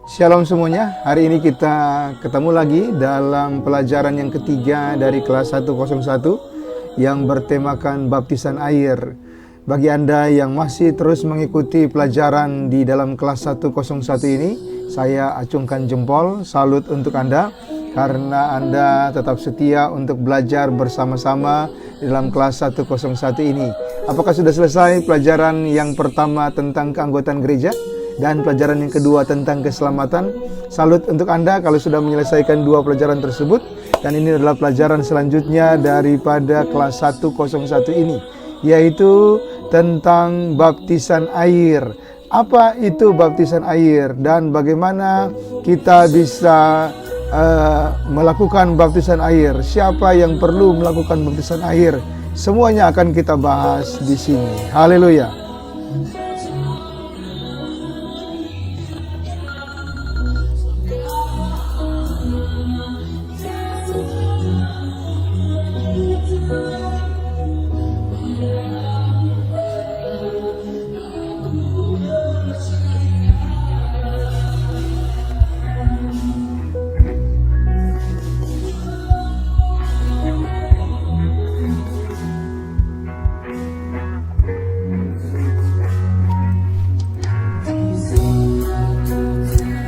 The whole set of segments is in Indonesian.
Shalom semuanya, hari ini kita ketemu lagi dalam pelajaran yang ketiga dari kelas 101 yang bertemakan baptisan air. Bagi Anda yang masih terus mengikuti pelajaran di dalam kelas 101 ini, saya acungkan jempol, salut untuk Anda karena Anda tetap setia untuk belajar bersama-sama dalam kelas 101 ini. Apakah sudah selesai pelajaran yang pertama tentang keanggotaan gereja? Dan pelajaran yang kedua tentang keselamatan? Salut untuk Anda kalau sudah menyelesaikan dua pelajaran tersebut. Dan ini adalah pelajaran selanjutnya daripada kelas 101 ini, yaitu tentang baptisan air. Apa itu baptisan air dan bagaimana kita bisa melakukan baptisan air? Siapa yang perlu melakukan baptisan air? Semuanya akan kita bahas di sini. Haleluya.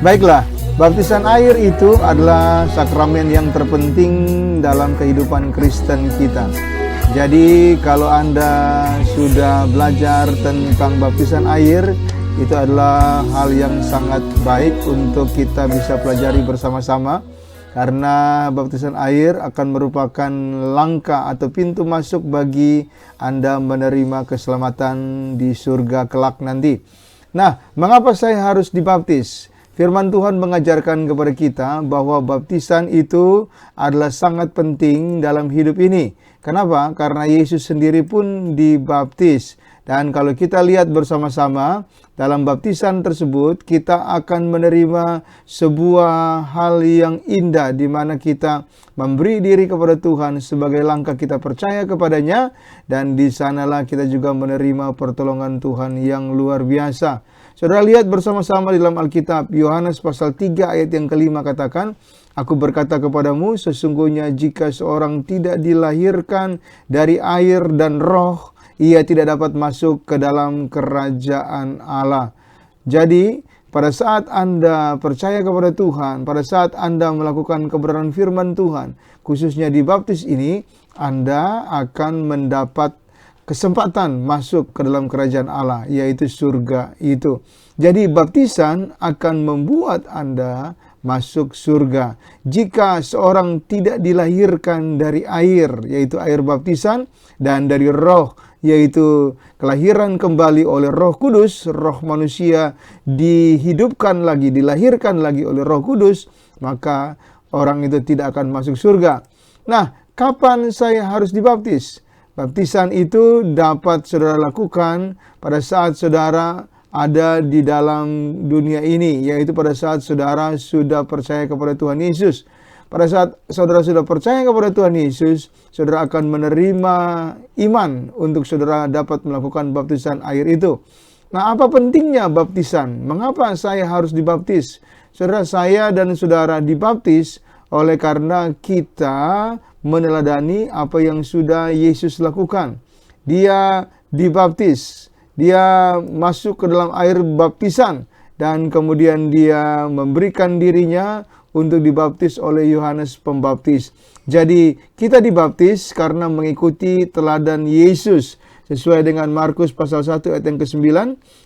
Baiklah, baptisan air itu adalah sakramen yang terpenting dalam kehidupan Kristen kita. Jadi kalau Anda sudah belajar tentang baptisan air, itu adalah hal yang sangat baik untuk kita bisa pelajari bersama-sama. Karena baptisan air akan merupakan langkah atau pintu masuk bagi Anda menerima keselamatan di surga kelak nanti. Nah, mengapa saya harus dibaptis? Firman Tuhan mengajarkan kepada kita bahwa baptisan itu adalah sangat penting dalam hidup ini. Kenapa? Karena Yesus sendiri pun dibaptis. Dan kalau kita lihat bersama-sama dalam baptisan tersebut, kita akan menerima sebuah hal yang indah di mana kita memberi diri kepada Tuhan sebagai langkah kita percaya kepadanya, dan di sanalah kita juga menerima pertolongan Tuhan yang luar biasa. Saudara lihat bersama-sama di dalam Alkitab, Yohanes pasal 3 ayat yang kelima katakan, "Aku berkata kepadamu, sesungguhnya jika seorang tidak dilahirkan dari air dan roh, ia tidak dapat masuk ke dalam kerajaan Allah." Jadi, pada saat Anda percaya kepada Tuhan, pada saat Anda melakukan kebenaran firman Tuhan, khususnya di baptis ini, Anda akan mendapat kesempatan masuk ke dalam kerajaan Allah, yaitu surga itu. Jadi baptisan akan membuat Anda masuk surga. Jika seorang tidak dilahirkan dari air, yaitu air baptisan, dan dari roh, yaitu kelahiran kembali oleh Roh Kudus, roh manusia dihidupkan lagi, dilahirkan lagi oleh Roh Kudus, maka orang itu tidak akan masuk surga. Nah, kapan saya harus dibaptis? Baptisan itu dapat saudara lakukan pada saat saudara ada di dalam dunia ini, yaitu pada saat saudara sudah percaya kepada Tuhan Yesus. Pada saat saudara sudah percaya kepada Tuhan Yesus, saudara akan menerima iman untuk saudara dapat melakukan baptisan air itu. Nah, apa pentingnya baptisan? Mengapa saya harus dibaptis? Saudara, saya dan saudara dibaptis oleh karena kita meneladani apa yang sudah Yesus lakukan. Dia dibaptis, dia masuk ke dalam air baptisan, dan kemudian dia memberikan dirinya untuk dibaptis oleh Yohanes Pembaptis. Jadi kita dibaptis karena mengikuti teladan Yesus. Sesuai dengan Markus pasal 1 ayat yang ke-9,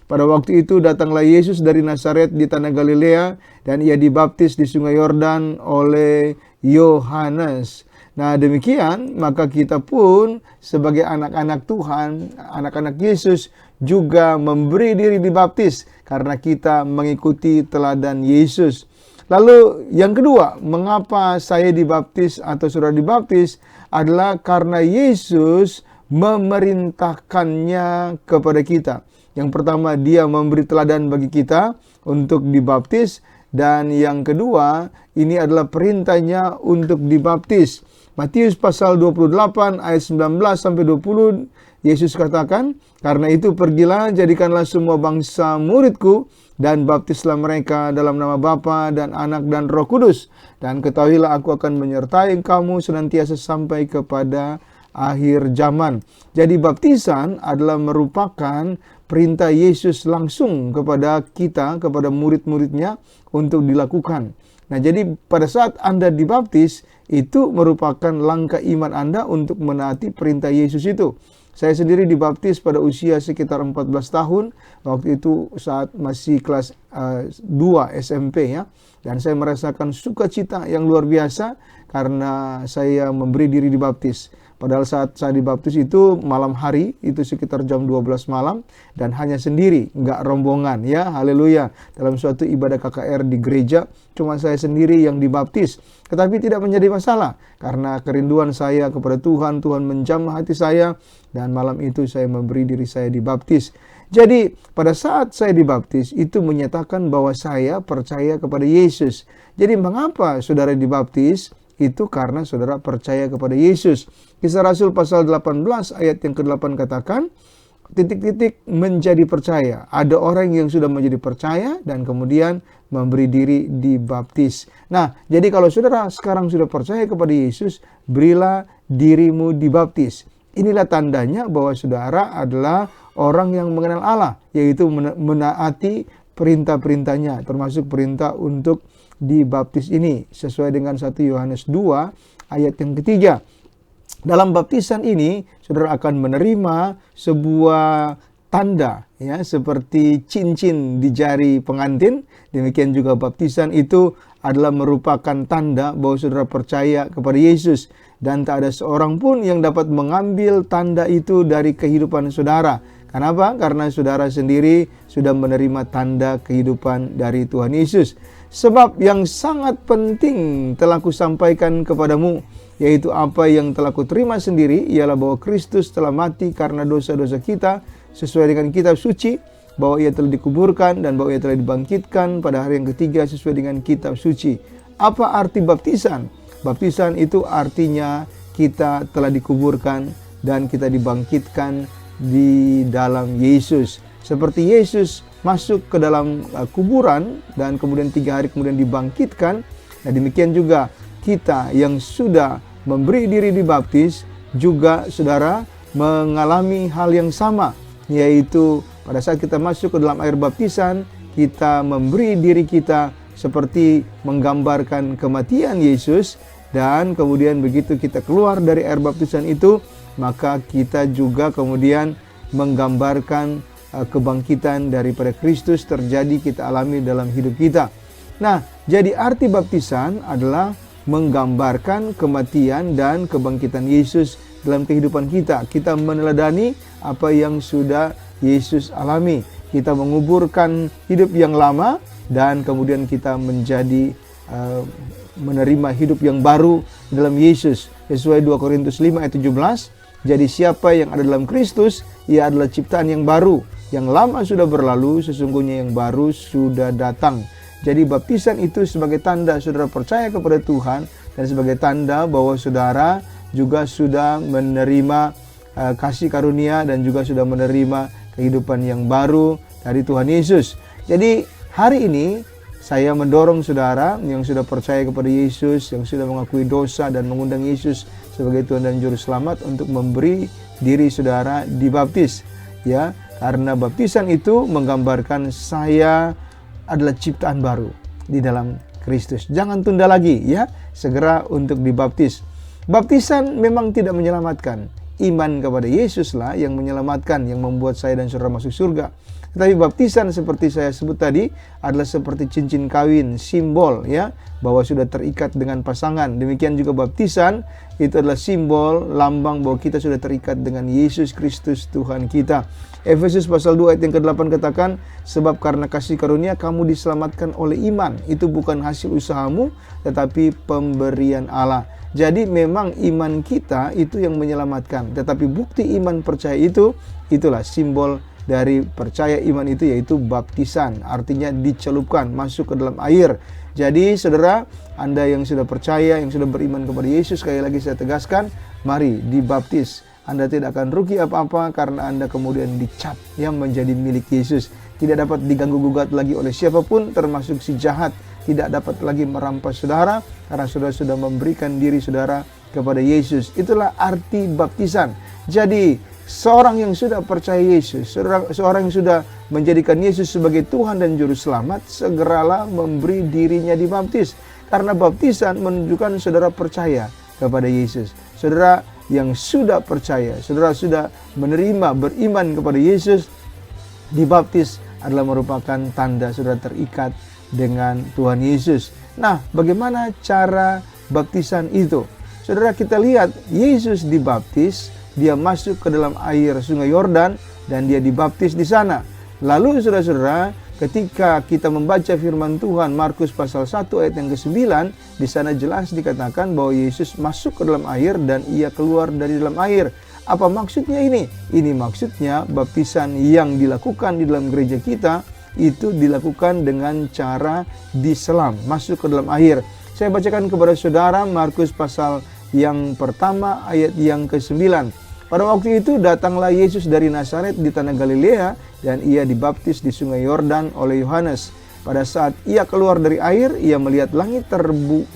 pada waktu itu datanglah Yesus dari Nazaret di tanah Galilea, dan ia dibaptis di sungai Yordan oleh Yohanes. Nah, demikian maka kita pun sebagai anak-anak Tuhan, anak-anak Yesus, juga memberi diri dibaptis karena kita mengikuti teladan Yesus. Lalu yang kedua, mengapa saya dibaptis atau saudara dibaptis adalah karena Yesus memerintahkannya kepada kita. Yang pertama, dia memberi teladan bagi kita untuk dibaptis, dan yang kedua, ini adalah perintahnya untuk dibaptis. Matius pasal 28 ayat 19 sampai 20, Yesus katakan, "Karena itu pergilah, jadikanlah semua bangsa muridku, dan baptislah mereka dalam nama Bapa dan Anak dan Roh Kudus. Dan ketahuilah aku akan menyertai kamu senantiasa sampai kepada akhir zaman. Jadi baptisan adalah merupakan perintah Yesus langsung kepada kita, kepada murid-muridnya untuk dilakukan. Nah, jadi pada saat Anda dibaptis, itu merupakan langkah iman Anda untuk menaati perintah Yesus itu. Saya sendiri dibaptis pada usia sekitar 14 tahun, waktu itu saat masih kelas 2 SMP ya. Dan saya merasakan sukacita yang luar biasa karena saya memberi diri dibaptis. Padahal saat saya dibaptis itu malam hari, itu sekitar jam 12 malam, dan hanya sendiri, nggak rombongan ya, haleluya. Dalam suatu ibadah KKR di gereja, cuma saya sendiri yang dibaptis. Tetapi tidak menjadi masalah, karena kerinduan saya kepada Tuhan, Tuhan menjamah hati saya, dan malam itu saya memberi diri saya dibaptis. Jadi pada saat saya dibaptis, itu menyatakan bahwa saya percaya kepada Yesus. Jadi mengapa saudara dibaptis? Itu karena saudara percaya kepada Yesus. Kisah Rasul pasal 18 ayat yang ke-8 katakan, titik-titik menjadi percaya. Ada orang yang sudah menjadi percaya dan kemudian memberi diri dibaptis. Nah, jadi kalau saudara sekarang sudah percaya kepada Yesus, berilah dirimu dibaptis. Inilah tandanya bahwa saudara adalah orang yang mengenal Allah, yaitu menaati perintah-perintahnya, termasuk perintah untuk dibaptis ini sesuai dengan 1 Yohanes 2 ayat yang ketiga. Dalam baptisan ini saudara akan menerima sebuah tanda ya, seperti cincin di jari pengantin. Demikian juga baptisan itu adalah merupakan tanda bahwa saudara percaya kepada Yesus, dan tak ada seorang pun yang dapat mengambil tanda itu dari kehidupan saudara. Kenapa? Karena saudara sendiri sudah menerima tanda kehidupan dari Tuhan Yesus. Sebab yang sangat penting telah kusampaikan kepadamu, yaitu apa yang telah kuterima sendiri, ialah bahwa Kristus telah mati karena dosa-dosa kita, sesuai dengan kitab suci, bahwa ia telah dikuburkan dan bahwa ia telah dibangkitkan pada hari yang ketiga sesuai dengan kitab suci. Apa arti baptisan? Baptisan itu artinya kita telah dikuburkan dan kita dibangkitkan di dalam Yesus. Seperti Yesus masuk ke dalam kuburan dan kemudian 3 hari kemudian dibangkitkan. Nah, demikian juga kita yang sudah memberi diri dibaptis juga saudara mengalami hal yang sama, yaitu pada saat kita masuk ke dalam air baptisan, kita memberi diri kita seperti menggambarkan kematian Yesus, dan kemudian begitu kita keluar dari air baptisan itu, maka kita juga kemudian menggambarkan kebangkitan daripada Kristus terjadi kita alami dalam hidup kita. Nah, jadi arti baptisan adalah menggambarkan kematian dan kebangkitan Yesus dalam kehidupan kita. Kita meneladani apa yang sudah Yesus alami. Kita menguburkan hidup yang lama dan kemudian kita menjadi menerima hidup yang baru dalam Yesus. Sesuai 2 Korintus 5 ayat 17. Jadi siapa yang ada dalam Kristus, ia adalah ciptaan yang baru. Yang lama sudah berlalu, sesungguhnya yang baru sudah datang. Jadi baptisan itu sebagai tanda saudara percaya kepada Tuhan, dan sebagai tanda bahwa saudara juga sudah menerima kasih karunia dan juga sudah menerima kehidupan yang baru dari Tuhan Yesus. Jadi hari ini saya mendorong saudara yang sudah percaya kepada Yesus, yang sudah mengakui dosa dan mengundang Yesus sebagai Tuhan dan Juru Selamat untuk memberi diri saudara dibaptis. Ya, karena baptisan itu menggambarkan saya adalah ciptaan baru di dalam Kristus. Jangan tunda lagi ya, segera untuk dibaptis. Baptisan memang tidak menyelamatkan. Iman kepada Yesuslah yang menyelamatkan, yang membuat saya dan saudara masuk surga. Tetapi baptisan seperti saya sebut tadi adalah seperti cincin kawin, simbol ya, bahwa sudah terikat dengan pasangan. Demikian juga baptisan itu adalah simbol, lambang bahwa kita sudah terikat dengan Yesus Kristus Tuhan kita. Efesus pasal 2 ayat yang ke-8 katakan, sebab karena kasih karunia kamu diselamatkan oleh iman. Itu bukan hasil usahamu, tetapi pemberian Allah. Jadi memang iman kita itu yang menyelamatkan. Tetapi bukti iman percaya itu, itulah simbol dari percaya iman itu, yaitu baptisan. Artinya dicelupkan, masuk ke dalam air. Jadi saudara, Anda yang sudah percaya, yang sudah beriman kepada Yesus, sekali lagi saya tegaskan, mari dibaptis. Anda tidak akan rugi apa-apa karena Anda kemudian dicap yang menjadi milik Yesus. tidak dapat diganggu-gugat lagi oleh siapapun, termasuk si jahat tidak dapat lagi merampas saudara, karena saudara sudah memberikan diri saudara kepada Yesus. Itulah arti baptisan. Jadi seorang yang sudah percaya Yesus, seorang yang sudah menjadikan Yesus sebagai Tuhan dan Juru Selamat, segeralah memberi dirinya dibaptis. Karena baptisan menunjukkan saudara percaya kepada Yesus. Saudara yang sudah percaya, saudara sudah menerima, beriman kepada Yesus, dibaptis adalah merupakan tanda saudara terikat dengan Tuhan Yesus. Nah, bagaimana cara baptisan itu? Saudara, kita lihat Yesus dibaptis, dia masuk ke dalam air sungai Yordan dan dia dibaptis di sana. Lalu saudara-saudara, ketika kita membaca firman Tuhan Markus pasal 1 ayat yang ke-9, di sana jelas dikatakan bahwa Yesus masuk ke dalam air dan ia keluar dari dalam air. Apa maksudnya ini? Ini maksudnya baptisan yang dilakukan di dalam gereja kita itu dilakukan dengan cara diselam, masuk ke dalam air. Saya bacakan kepada saudara Markus pasal yang pertama ayat yang ke-9. Pada waktu itu datanglah Yesus dari Nazaret di tanah Galilea dan ia dibaptis di sungai Yordan oleh Yohanes. Pada saat ia keluar dari air, ia melihat langit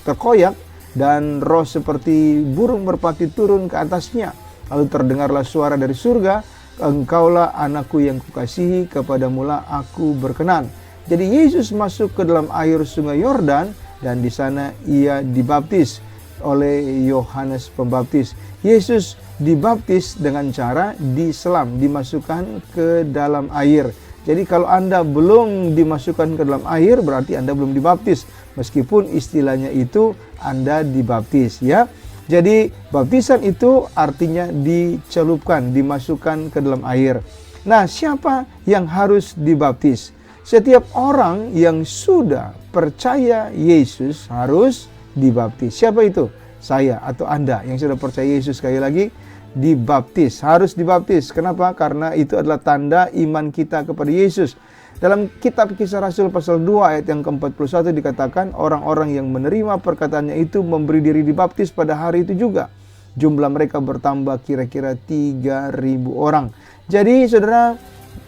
terkoyak dan roh seperti burung merpati turun ke atasnya. Lalu terdengarlah suara dari surga, "Engkaulah anakku yang kukasihi, kepadamulah aku berkenan." Jadi Yesus masuk ke dalam air sungai Yordan dan di sana ia dibaptis oleh Yohanes Pembaptis. Yesus dibaptis dengan cara diselam, dimasukkan ke dalam air. Jadi kalau Anda belum dimasukkan ke dalam air, berarti Anda belum dibaptis. Meskipun istilahnya itu Anda dibaptis, ya. Jadi baptisan itu artinya dicelupkan, dimasukkan ke dalam air. Nah, siapa yang harus dibaptis? Setiap orang yang sudah percaya Yesus harus dibaptis. Siapa itu? Saya atau Anda yang sudah percaya Yesus, sekali lagi dibaptis, harus dibaptis. Kenapa? Karena itu adalah tanda iman kita kepada Yesus. Dalam kitab Kisah Rasul pasal 2 ayat yang ke-41 dikatakan orang-orang yang menerima perkataannya itu memberi diri dibaptis pada hari itu juga. Jumlah mereka bertambah kira-kira 3.000 orang. Jadi saudara,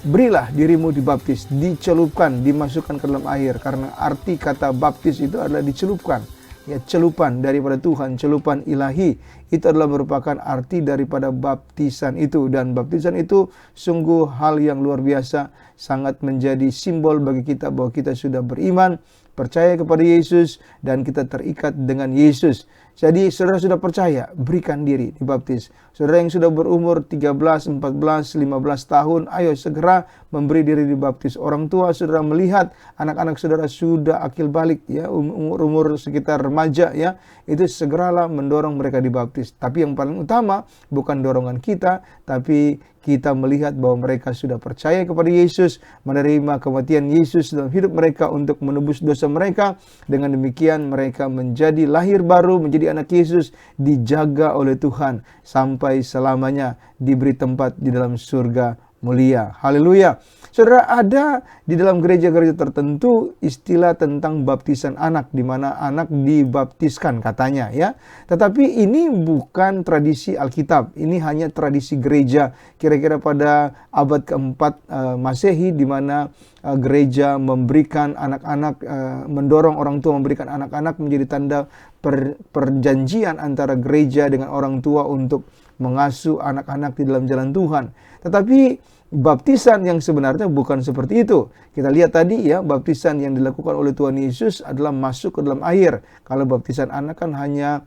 berilah dirimu dibaptis, dicelupkan, dimasukkan ke dalam air. Karena arti kata baptis itu adalah dicelupkan. Ya, celupan daripada Tuhan, celupan ilahi. Itu adalah merupakan arti daripada baptisan itu. Dan baptisan itu sungguh hal yang luar biasa, sangat menjadi simbol bagi kita bahwa kita sudah beriman, percaya kepada Yesus, dan kita terikat dengan Yesus. Jadi saudara sudah percaya, berikan diri dibaptis. Saudara yang sudah berumur 13, 14, 15 tahun, ayo segera memberi diri dibaptis. Orang tua saudara melihat anak-anak saudara sudah akil balik, ya, umur sekitar remaja, ya, itu segeralah mendorong mereka dibaptis. Tapi yang paling utama bukan dorongan kita, tapi kita melihat bahwa mereka sudah percaya kepada Yesus, menerima kematian Yesus dalam hidup mereka untuk menebus dosa mereka. Dengan demikian mereka menjadi lahir baru, menjadi anak Yesus, dijaga oleh Tuhan sampai selamanya, diberi tempat di dalam surga mulia. Haleluya. Saudara, ada di dalam gereja-gereja tertentu istilah tentang baptisan anak, di mana anak dibaptiskan katanya, ya. Tetapi ini bukan tradisi Alkitab, ini hanya tradisi gereja. Kira-kira pada abad keempat Masehi, di mana gereja memberikan anak-anak, mendorong orang tua memberikan anak-anak menjadi tanda perjanjian antara gereja dengan orang tua untuk mengasuh anak-anak di dalam jalan Tuhan. Tetapi baptisan yang sebenarnya bukan seperti itu. Kita lihat tadi, ya, baptisan yang dilakukan oleh Tuhan Yesus adalah masuk ke dalam air. Kalau baptisan anak kan hanya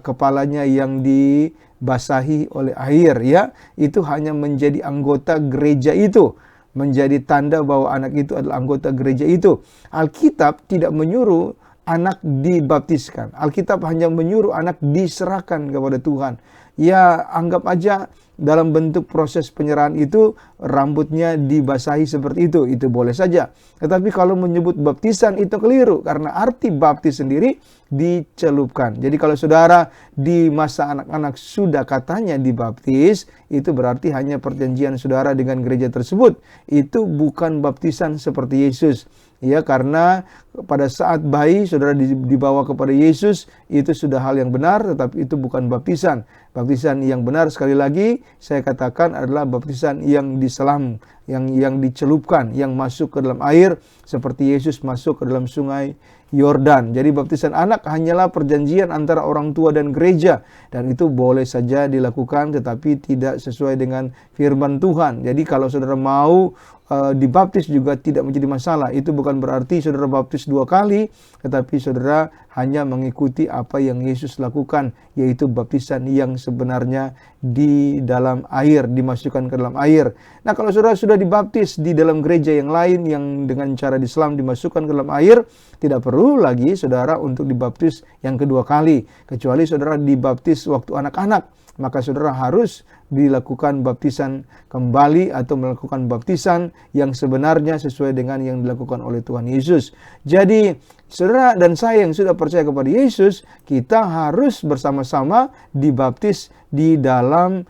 kepalanya yang dibasahi oleh air, ya. Itu hanya menjadi anggota gereja itu, menjadi tanda bahwa anak itu adalah anggota gereja itu. Alkitab tidak menyuruh anak dibaptiskan. Alkitab hanya menyuruh anak diserahkan kepada Tuhan. Ya, anggap aja dalam bentuk proses penyerahan itu rambutnya dibasahi seperti itu boleh saja. Tetapi kalau menyebut baptisan itu keliru, karena arti baptis sendiri dicelupkan. Jadi kalau saudara di masa anak-anak sudah katanya dibaptis, itu berarti hanya perjanjian saudara dengan gereja tersebut. Itu bukan baptisan seperti Yesus. Ya, karena pada saat bayi saudara dibawa kepada Yesus, itu sudah hal yang benar, tetapi itu bukan baptisan. Baptisan yang benar, sekali lagi saya katakan, adalah baptisan yang diselam, yang dicelupkan, yang masuk ke dalam air seperti Yesus masuk ke dalam sungai Yordan. Jadi baptisan anak hanyalah perjanjian antara orang tua dan gereja, dan itu boleh saja dilakukan tetapi tidak sesuai dengan firman Tuhan. Jadi kalau saudara mau dibaptis juga tidak menjadi masalah. Itu bukan berarti saudara baptis 2 kali, tetapi saudara hanya mengikuti apa yang Yesus lakukan, yaitu baptisan yang sebenarnya di dalam air, dimasukkan ke dalam air. Nah, kalau saudara sudah dibaptis di dalam gereja yang lain yang dengan cara diselam dimasukkan ke dalam air, tidak perlu lagi saudara untuk dibaptis yang kedua kali, kecuali saudara dibaptis waktu anak-anak. Maka saudara harus dilakukan baptisan kembali atau melakukan baptisan yang sebenarnya sesuai dengan yang dilakukan oleh Tuhan Yesus. Jadi saudara dan saya yang sudah percaya kepada Yesus, kita harus bersama-sama dibaptis di dalam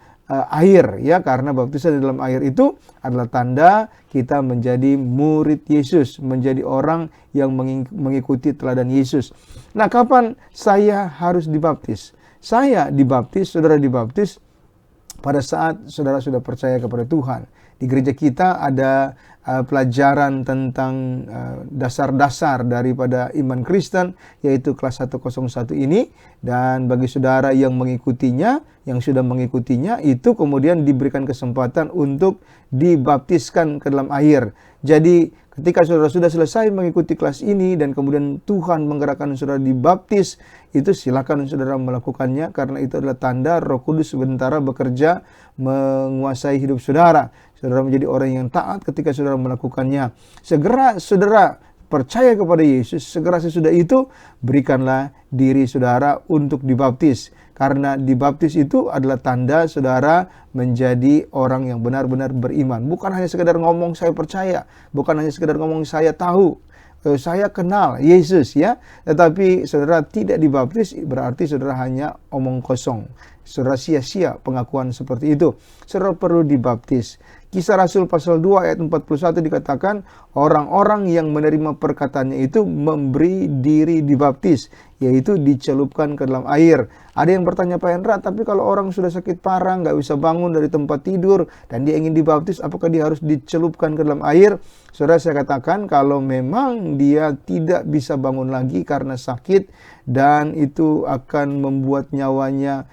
air, ya, karena baptisan di dalam air itu adalah tanda kita menjadi murid Yesus, menjadi orang yang mengikuti teladan Yesus. Nah, kapan saya harus dibaptis? Saya dibaptis, saudara dibaptis pada saat saudara sudah percaya kepada Tuhan. Di gereja kita ada pelajaran tentang dasar-dasar daripada iman Kristen, yaitu kelas 101 ini. Dan bagi saudara yang mengikutinya, yang sudah mengikutinya, itu kemudian diberikan kesempatan untuk dibaptiskan ke dalam air. Jadi ketika saudara sudah selesai mengikuti kelas ini dan kemudian Tuhan menggerakkan saudara dibaptis, itu silakan saudara melakukannya, karena itu adalah tanda Roh Kudus sementara bekerja menguasai hidup saudara. Saudara menjadi orang yang taat ketika saudara melakukannya. Segera saudara percaya kepada Yesus, segera sesudah itu berikanlah diri saudara untuk dibaptis. Karena dibaptis itu adalah tanda saudara menjadi orang yang benar-benar beriman. Bukan hanya sekedar ngomong saya percaya, bukan hanya sekedar ngomong saya tahu, saya kenal Yesus, ya. Tetapi saudara tidak dibaptis berarti saudara hanya omong kosong. Saudara sia-sia pengakuan seperti itu. Saudara perlu dibaptis. Kisah Rasul pasal 2 ayat 41 dikatakan, orang-orang yang menerima perkataannya itu memberi diri dibaptis, yaitu dicelupkan ke dalam air. Ada yang bertanya, Pak Hendra, tapi kalau orang sudah sakit parah, nggak bisa bangun dari tempat tidur, dan dia ingin dibaptis, apakah dia harus dicelupkan ke dalam air? Saudara, saya katakan kalau memang dia tidak bisa bangun lagi karena sakit, dan itu akan membuat nyawanya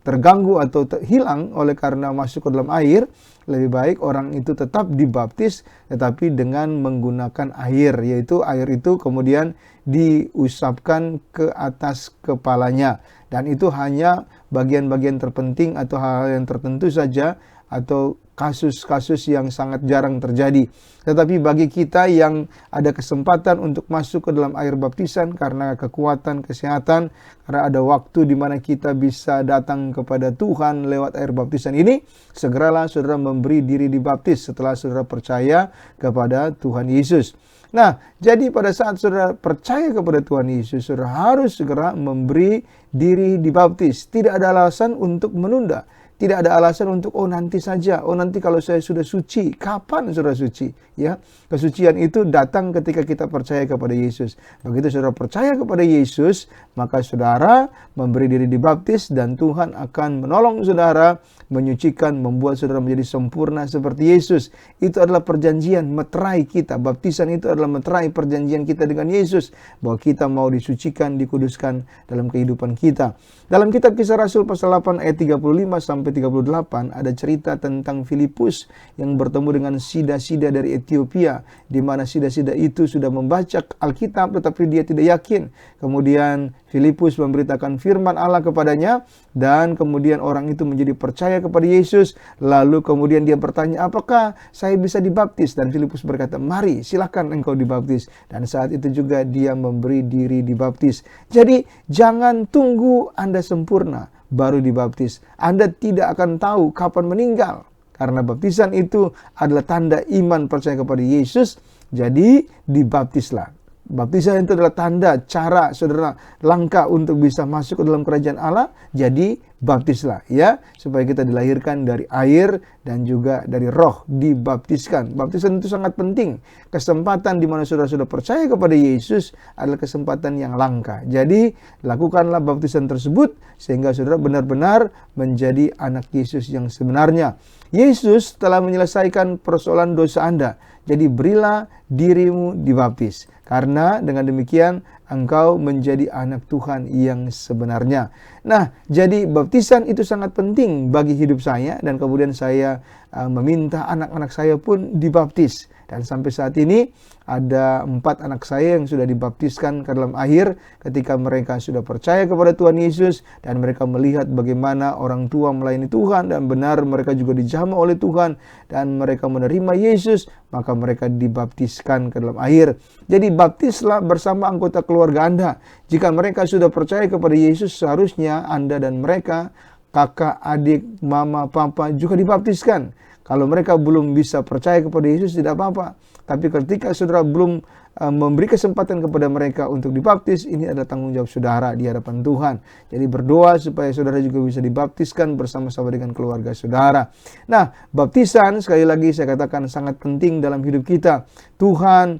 terganggu atau hilang oleh karena masuk ke dalam air, lebih baik orang itu tetap dibaptis tetapi dengan menggunakan air, yaitu air itu kemudian diusapkan ke atas kepalanya, dan itu hanya bagian-bagian terpenting atau hal-hal yang tertentu saja atau kasus-kasus yang sangat jarang terjadi. Tetapi bagi kita yang ada kesempatan untuk masuk ke dalam air baptisan karena kekuatan kesehatan, karena ada waktu di mana kita bisa datang kepada Tuhan lewat air baptisan ini, segeralah saudara memberi diri dibaptis setelah saudara percaya kepada Tuhan Yesus. Nah, jadi pada saat saudara percaya kepada Tuhan Yesus, saudara harus segera memberi diri dibaptis. Tidak ada alasan untuk menunda. Tidak ada alasan untuk nanti saja, nanti kalau saya sudah suci. Kapan saudara suci? Ya, kesucian itu datang ketika kita percaya kepada Yesus. Begitu saudara percaya kepada Yesus, maka saudara memberi diri dibaptis, dan Tuhan akan menolong saudara, menyucikan, membuat saudara menjadi sempurna seperti Yesus. Itu adalah perjanjian meterai kita. Baptisan itu adalah meterai perjanjian kita dengan Yesus, bahwa kita mau disucikan, dikuduskan dalam kehidupan kita. Dalam kitab Kisah Rasul pasal 8 ayat 35 sampai 38 ada cerita tentang Filipus yang bertemu dengan sida-sida dari Ethiopia, di mana sida-sida itu sudah membaca Alkitab tetapi dia tidak yakin. Kemudian Filipus memberitakan firman Allah kepadanya, dan kemudian orang itu menjadi percaya kepada Yesus. Lalu kemudian dia bertanya, apakah saya bisa dibaptis? Dan Filipus berkata, mari silakan engkau dibaptis. Dan saat itu juga dia memberi diri dibaptis. Jadi jangan tunggu Anda sempurna baru dibaptis. Anda tidak akan tahu kapan meninggal, karena baptisan itu adalah tanda iman percaya kepada Yesus. Jadi dibaptislah. Baptisan itu adalah tanda, cara saudara langkah untuk bisa masuk ke dalam kerajaan Allah. Jadi baptislah ya, supaya kita dilahirkan dari air dan juga dari roh, dibaptiskan. Baptisan itu sangat penting. Kesempatan di mana saudara sudah percaya kepada Yesus adalah kesempatan yang langka. Jadi lakukanlah baptisan tersebut sehingga saudara benar-benar menjadi anak Yesus yang sebenarnya. Yesus telah menyelesaikan persoalan dosa Anda. Jadi berilah dirimu dibaptis. Karena dengan demikian engkau menjadi anak Tuhan yang sebenarnya. Nah, jadi baptisan itu sangat penting bagi hidup saya, dan kemudian saya meminta anak-anak saya pun dibaptis. Dan sampai saat ini ada 4 anak saya yang sudah dibaptiskan ke dalam air ketika mereka sudah percaya kepada Tuhan Yesus dan mereka melihat bagaimana orang tua melayani Tuhan dan benar mereka juga dijamah oleh Tuhan dan mereka menerima Yesus, maka mereka dibaptiskan ke dalam air. Jadi baptislah bersama anggota keluarga Anda. Jika mereka sudah percaya kepada Yesus, seharusnya Anda dan mereka, kakak, adik, mama, papa juga dibaptiskan. Kalau mereka belum bisa percaya kepada Yesus, tidak apa-apa. Tapi ketika saudara belum memberi kesempatan kepada mereka untuk dibaptis, ini adalah tanggung jawab saudara di hadapan Tuhan. Jadi berdoa supaya saudara juga bisa dibaptiskan bersama-sama dengan keluarga saudara. Nah, baptisan sekali lagi saya katakan sangat penting dalam hidup kita. Tuhan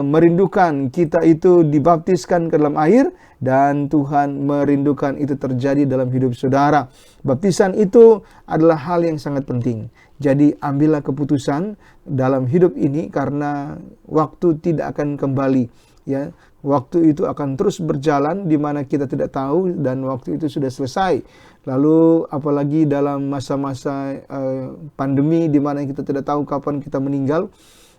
merindukan kita itu dibaptiskan ke dalam air, dan Tuhan merindukan itu terjadi dalam hidup saudara. Baptisan itu adalah hal yang sangat penting. Jadi ambillah keputusan dalam hidup ini, karena waktu tidak akan kembali ya. Waktu itu akan terus berjalan di mana kita tidak tahu, dan waktu itu sudah selesai. Lalu apalagi dalam masa-masa pandemi di mana kita tidak tahu kapan kita meninggal,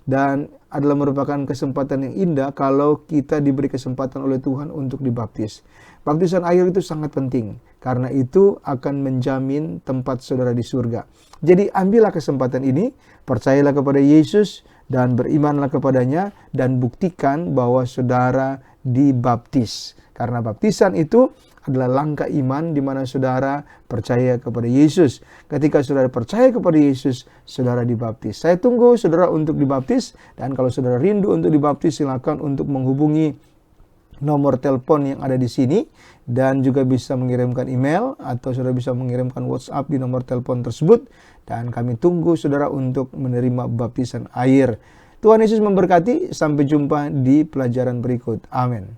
dan adalah merupakan kesempatan yang indah kalau kita diberi kesempatan oleh Tuhan untuk dibaptis. Baptisan air itu sangat penting, karena itu akan menjamin tempat saudara di surga. Jadi ambillah kesempatan ini, percayalah kepada Yesus dan berimanlah kepadanya, dan buktikan bahwa saudara dibaptis. Karena baptisan itu adalah langkah iman di mana saudara percaya kepada Yesus. Ketika saudara percaya kepada Yesus, saudara dibaptis. Saya tunggu saudara untuk dibaptis, dan kalau saudara rindu untuk dibaptis, silakan untuk menghubungi nomor telepon yang ada di sini, dan juga bisa mengirimkan email atau saudara bisa mengirimkan WhatsApp di nomor telepon tersebut, dan kami tunggu saudara untuk menerima baptisan air. Tuhan Yesus memberkati. Sampai jumpa di pelajaran berikut. Amin.